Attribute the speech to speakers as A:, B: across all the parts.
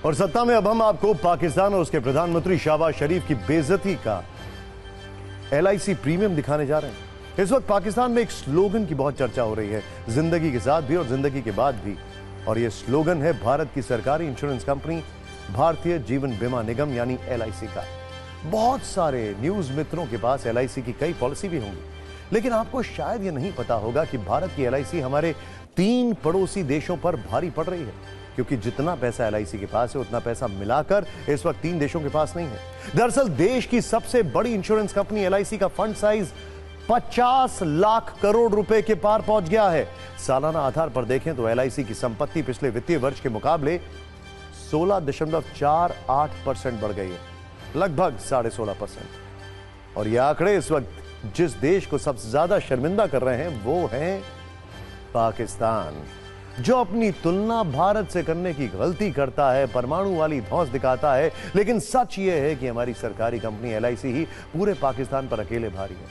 A: और सत्ता में अब हम आपको पाकिस्तान और उसके प्रधानमंत्री शहबाज शरीफ की बेइज्जती का LIC प्रीमियम दिखाने जा रहे हैं। इस वक्त पाकिस्तान में एक स्लोगन की बहुत चर्चा हो रही है, जिंदगी के साथ भी और जिंदगी के बाद भी, और यह स्लोगन है भारत की सरकारी इंश्योरेंस कंपनी भारतीय जीवन बीमा निगम यानी LIC का। बहुत सारे न्यूज मित्रों के पास LIC की कई पॉलिसी भी होंगी, लेकिन आपको शायद यह नहीं पता होगा कि भारत की LIC हमारे 3 पड़ोसी देशों पर भारी पड़ रही है, क्योंकि जितना पैसा LIC के पास है उतना पैसा मिलाकर इस वक्त 3 देशों के पास नहीं है। दरअसल देश की सबसे बड़ी इंश्योरेंस कंपनी LIC का फंड साइज 50 लाख करोड़ रुपए के पार पहुंच गया है। सालाना आधार पर देखें तो LIC की संपत्ति पिछले वित्तीय वर्ष के मुकाबले 16.48% बढ़ गई है, लगभग 16.5%। और यह आंकड़े इस वक्त जिस देश को सबसे ज्यादा शर्मिंदा कर रहे हैं वो है पाकिस्तान, जो अपनी तुलना भारत से करने की गलती करता है, परमाणु वाली धौंस दिखाता है। लेकिन सच यह है कि हमारी सरकारी कंपनी LIC ही पूरे पाकिस्तान पर अकेले भारी है,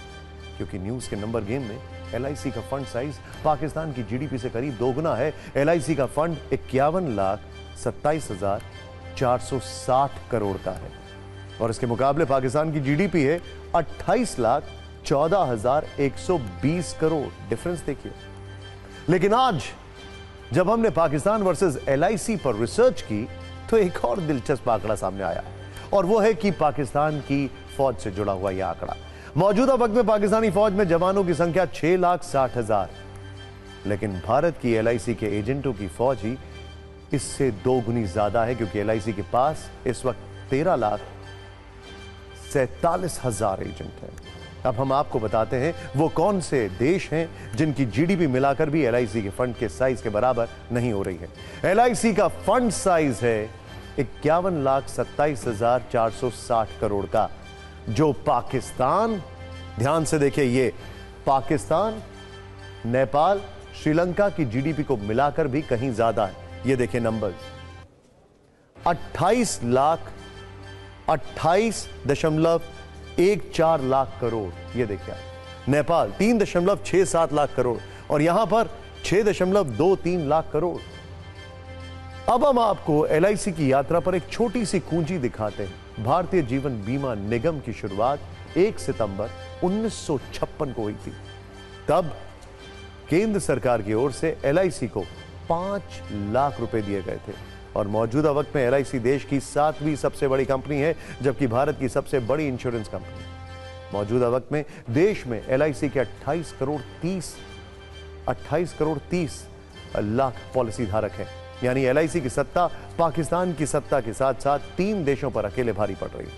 A: क्योंकि न्यूज के नंबर गेम में LIC का फंड साइज पाकिस्तान की GDP से करीब दोगुना है। LIC का फंड 51,27,460 करोड़ का है और इसके मुकाबले पाकिस्तान की GDP है 28,14,120 करोड़। डिफरेंस देखिए। लेकिन आज जब हमने पाकिस्तान वर्सेस LIC पर रिसर्च की तो एक और दिलचस्प आंकड़ा सामने आया, और वो है कि पाकिस्तान की फौज से जुड़ा हुआ यह आंकड़ा। मौजूदा वक्त में पाकिस्तानी फौज में जवानों की संख्या 6,60,000, लेकिन भारत की LIC के एजेंटों की फौज ही इससे 2 गुनी ज्यादा है, क्योंकि LIC के पास इस वक्त 13,47,000 एजेंट हैं। अब हम आपको बताते हैं वो कौन से देश हैं जिनकी GDP मिलाकर भी LIC के फंड के साइज के बराबर नहीं हो रही है। LIC का फंड साइज है 51,27,460 करोड़ का, जो पाकिस्तान, ध्यान से देखिए, ये पाकिस्तान, नेपाल, श्रीलंका की GDP को मिलाकर भी कहीं ज्यादा है। ये देखिए नंबर्स, 28.14 लाख करोड़, ये देखिए। नेपाल 3.67 लाख करोड़ और यहां पर 6.23 लाख करोड़। अब हम आपको LIC की यात्रा पर एक छोटी सी कुंजी दिखाते हैं। भारतीय जीवन बीमा निगम की शुरुआत 1 सितंबर 1956 को हुई थी। तब केंद्र सरकार की ओर से LIC को 5 लाख रुपए दिए गए थे और मौजूदा वक्त में LIC देश की 7वीं सबसे बड़ी कंपनी है, जबकि भारत की सबसे बड़ी इंश्योरेंस कंपनी। मौजूदा वक्त में देश में LIC के 28 करोड़ 30 लाख पॉलिसी धारक हैं। यानी LIC की सत्ता पाकिस्तान की सत्ता के साथ साथ 3 देशों पर अकेले भारी पड़ रही है।